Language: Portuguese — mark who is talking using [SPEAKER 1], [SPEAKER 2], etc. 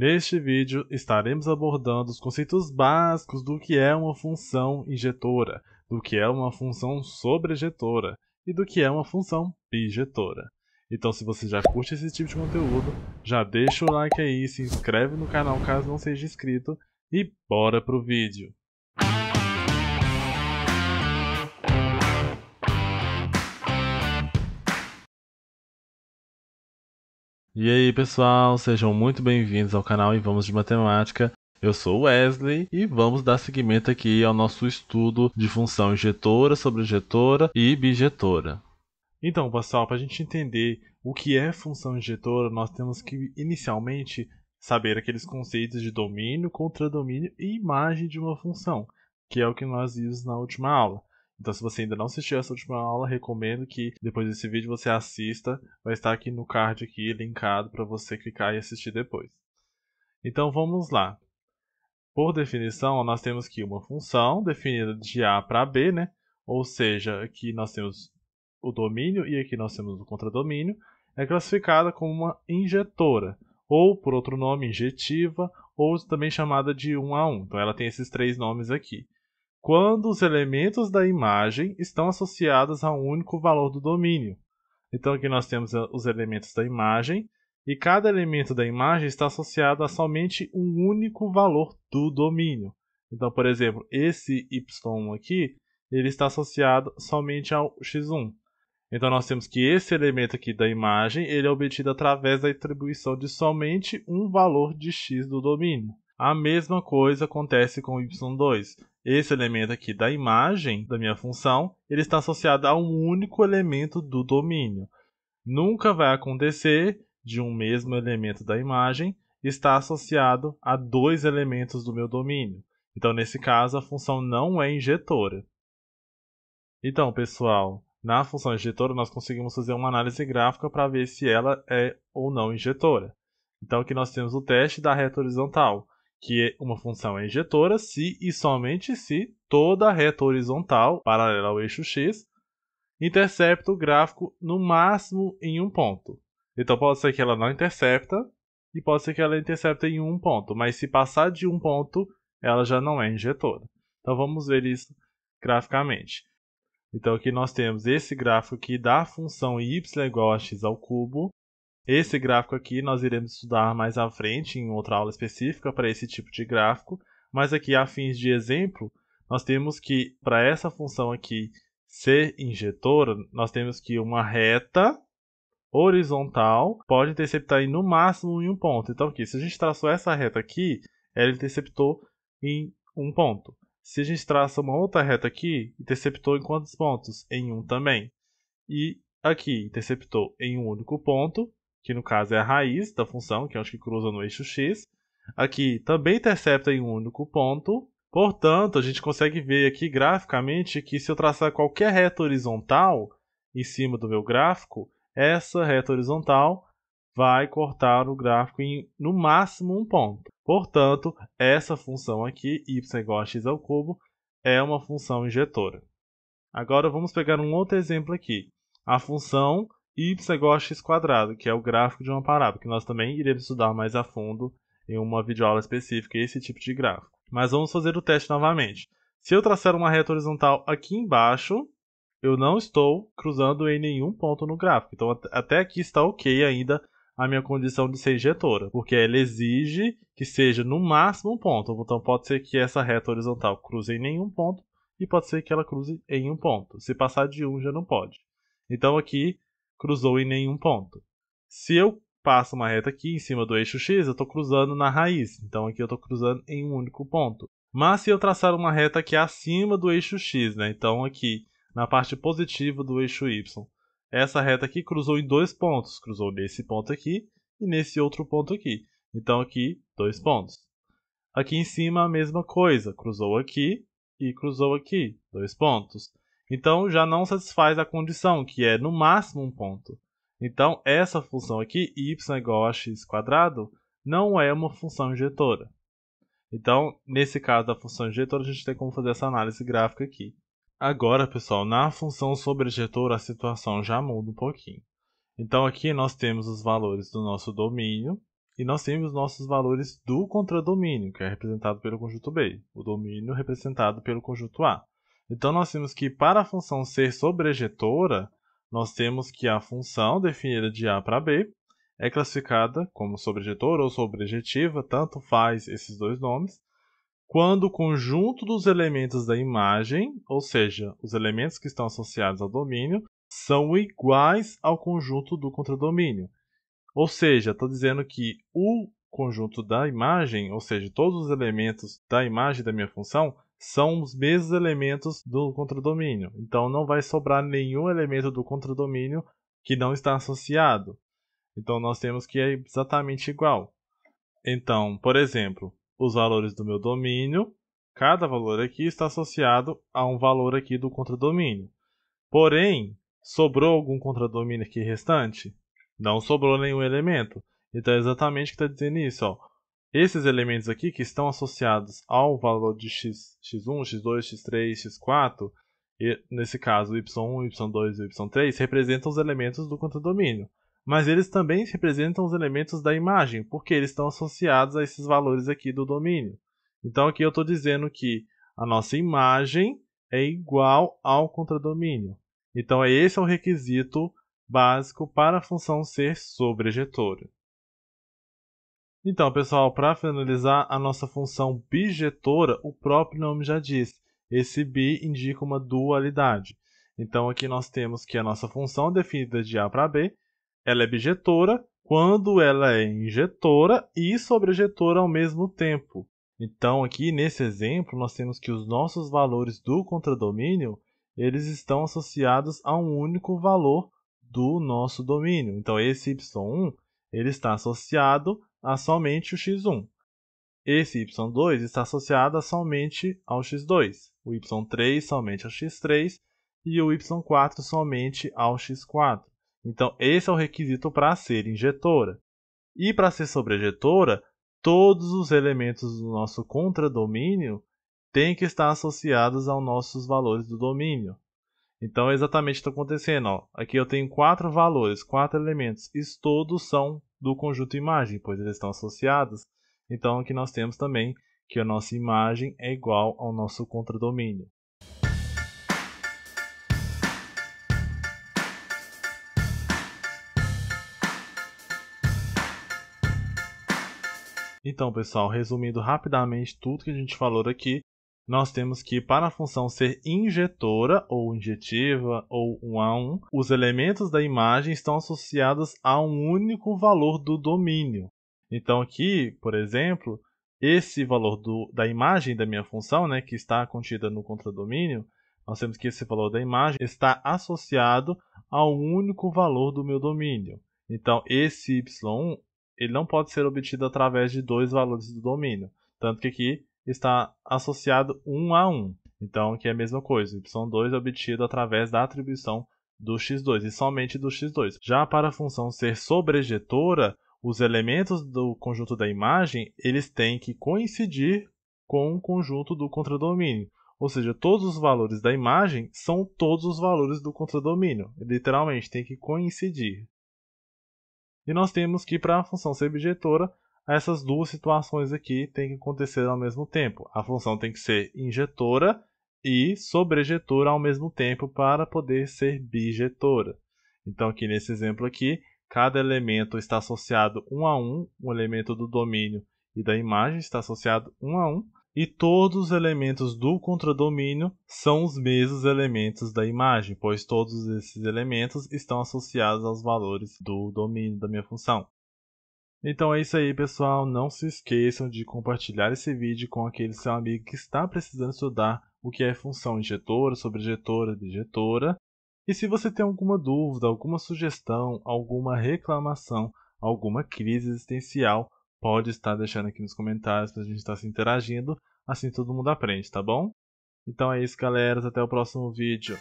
[SPEAKER 1] Neste vídeo, estaremos abordando os conceitos básicos do que é uma função injetora, do que é uma função sobrejetora e do que é uma função bijetora. Então, se você já curte esse tipo de conteúdo, já deixa o like aí, se inscreve no canal caso não seja inscrito e bora pro vídeo! E aí pessoal, sejam muito bem-vindos ao canal e vamos de matemática. Eu sou o Wesley e vamos dar seguimento aqui ao nosso estudo de função injetora, sobrejetora e bijetora. Então pessoal, para a gente entender o que é função injetora, nós temos que inicialmente saber aqueles conceitos de domínio, contradomínio e imagem de uma função, que é o que nós vimos na última aula. Então, se você ainda não assistiu essa última aula, recomendo que depois desse vídeo você assista. Vai estar aqui no card aqui, linkado para você clicar e assistir depois. Então, vamos lá. Por definição, nós temos que uma função definida de A para B, né? Ou seja, aqui nós temos o domínio e aqui nós temos o contradomínio. É classificada como uma injetora, ou por outro nome, injetiva, ou também chamada de 1 a 1. Então, ela tem esses três nomes aqui. Quando os elementos da imagem estão associados a um único valor do domínio. Então aqui nós temos os elementos da imagem, e cada elemento da imagem está associado a somente um único valor do domínio. Então, por exemplo, esse y1 aqui, ele está associado somente ao x1. Então nós temos que esse elemento aqui da imagem, ele é obtido através da atribuição de somente um valor de x do domínio. A mesma coisa acontece com o y2. Esse elemento aqui da imagem da minha função, ele está associado a um único elemento do domínio. Nunca vai acontecer de um mesmo elemento da imagem estar associado a dois elementos do meu domínio. Então, nesse caso, a função não é injetora. Então, pessoal, na função injetora nós conseguimos fazer uma análise gráfica para ver se ela é ou não injetora. Então, aqui nós temos o teste da reta horizontal, que uma função é injetora se e somente se toda a reta horizontal paralela ao eixo x intercepta o gráfico no máximo em um ponto. Então pode ser que ela não intercepta e pode ser que ela intercepta em um ponto, mas se passar de um ponto, ela já não é injetora. Então vamos ver isso graficamente. Então aqui nós temos esse gráfico aqui da função y igual a x ao cubo. Esse gráfico aqui nós iremos estudar mais à frente em outra aula específica para esse tipo de gráfico, mas aqui a fins de exemplo, nós temos que para essa função aqui ser injetora, nós temos que uma reta horizontal pode interceptar no máximo em um ponto. Então aqui, se a gente traçou essa reta aqui, ela interceptou em um ponto. Se a gente traça uma outra reta aqui, interceptou em quantos pontos? Em um também. E aqui interceptou em um único ponto, que no caso é a raiz da função, que é onde que cruza no eixo x. Aqui também intercepta em um único ponto. Portanto, a gente consegue ver aqui graficamente que se eu traçar qualquer reta horizontal em cima do meu gráfico, essa reta horizontal vai cortar o gráfico em no máximo um ponto. Portanto, essa função aqui, y igual a x ao cubo, é uma função injetora. Agora vamos pegar um outro exemplo aqui. A função y igual a x², que é o gráfico de uma parábola, que nós também iremos estudar mais a fundo em uma videoaula específica, esse tipo de gráfico. Mas vamos fazer o teste novamente. Se eu traçar uma reta horizontal aqui embaixo, eu não estou cruzando em nenhum ponto no gráfico. Então até aqui está ok ainda a minha condição de ser injetora, porque ela exige que seja no máximo um ponto. Então pode ser que essa reta horizontal cruze em nenhum ponto e pode ser que ela cruze em um ponto. Se passar de um já não pode. Então aqui cruzou em nenhum ponto. Se eu passo uma reta aqui em cima do eixo x, eu estou cruzando na raiz. Então aqui eu estou cruzando em um único ponto. Mas se eu traçar uma reta aqui acima do eixo x, né? Então aqui na parte positiva do eixo y, essa reta aqui cruzou em dois pontos. Cruzou nesse ponto aqui e nesse outro ponto aqui. Então aqui, dois pontos. Aqui em cima a mesma coisa. Cruzou aqui e cruzou aqui, dois pontos. Então já não satisfaz a condição, que é no máximo um ponto. Então, essa função aqui, y igual a x², não é uma função injetora. Então, nesse caso da função injetora, a gente tem como fazer essa análise gráfica aqui. Agora, pessoal, na função sobrejetora, a situação já muda um pouquinho. Então, aqui nós temos os valores do nosso domínio e nós temos nossos valores do contradomínio, que é representado pelo conjunto B, o domínio representado pelo conjunto A. Então nós temos que, para a função ser sobrejetora, nós temos que a função definida de A para B é classificada como sobrejetora ou sobrejetiva, tanto faz esses dois nomes, quando o conjunto dos elementos da imagem, ou seja, os elementos que estão associados ao domínio, são iguais ao conjunto do contradomínio. Ou seja, estou dizendo que o conjunto da imagem, ou seja, todos os elementos da imagem da minha função, são os mesmos elementos do contradomínio. Então não vai sobrar nenhum elemento do contradomínio que não está associado. Então nós temos que é exatamente igual. Então, por exemplo, os valores do meu domínio, cada valor aqui está associado a um valor aqui do contradomínio. Porém, sobrou algum contradomínio aqui restante? Não sobrou nenhum elemento. Então é exatamente o que está dizendo isso. Ó. Esses elementos aqui que estão associados ao valor de x1, x2, x3, x4, e, nesse caso o y1, y2 e o y3, representam os elementos do contradomínio. Mas eles também representam os elementos da imagem, porque eles estão associados a esses valores aqui do domínio. Então aqui eu estou dizendo que a nossa imagem é igual ao contradomínio. Então esse é o requisito básico para a função ser sobrejetora. Então, pessoal, para finalizar a nossa função bijetora, o próprio nome já diz. Esse bi indica uma dualidade. Então aqui nós temos que a nossa função definida de A para B, ela é bijetora quando ela é injetora e sobrejetora ao mesmo tempo. Então aqui nesse exemplo nós temos que os nossos valores do contradomínio, eles estão associados a um único valor do nosso domínio. Então esse y1, ele está associado a somente o x1. Esse y2 está associado a somente ao x2, o y3 somente ao x3 e o y4 somente ao x4. Então, esse é o requisito para ser injetora. E para ser sobrejetora, todos os elementos do nosso contradomínio têm que estar associados aos nossos valores do domínio. Então, é exatamente o que está acontecendo. Ó. Aqui eu tenho 4 valores, 4 elementos, e todos são do conjunto imagem, pois eles estão associados. Então, aqui nós temos também que a nossa imagem é igual ao nosso contradomínio. Então, pessoal, resumindo rapidamente tudo que a gente falou aqui, nós temos que, para a função ser injetora, ou injetiva, ou 1 a 1, os elementos da imagem estão associados a um único valor do domínio. Então aqui, por exemplo, esse valor da imagem da minha função, né, que está contida no contradomínio, nós temos que esse valor da imagem está associado a um único valor do meu domínio. Então esse y1, ele não pode ser obtido através de dois valores do domínio, tanto que aqui está associado 1 a 1. Então aqui é a mesma coisa, y2 é obtido através da atribuição do x2 e somente do x2. Já para a função ser sobrejetora, os elementos do conjunto da imagem, eles têm que coincidir com o conjunto do contradomínio. Ou seja, todos os valores da imagem são todos os valores do contradomínio. Literalmente, tem que coincidir. E nós temos que, para a função ser bijetora, essas duas situações aqui têm que acontecer ao mesmo tempo. A função tem que ser injetora e sobrejetora ao mesmo tempo para poder ser bijetora. Então, aqui nesse exemplo aqui, cada elemento está associado 1 a 1, o elemento do domínio e da imagem está associado 1 a 1, e todos os elementos do contradomínio são os mesmos elementos da imagem, pois todos esses elementos estão associados aos valores do domínio da minha função. Então é isso aí, pessoal. Não se esqueçam de compartilhar esse vídeo com aquele seu amigo que está precisando estudar o que é função injetora, sobrejetora, bijetora. E se você tem alguma dúvida, alguma sugestão, alguma reclamação, alguma crise existencial, pode estar deixando aqui nos comentários para a gente estar se interagindo, assim todo mundo aprende, tá bom? Então é isso, galera. Até o próximo vídeo.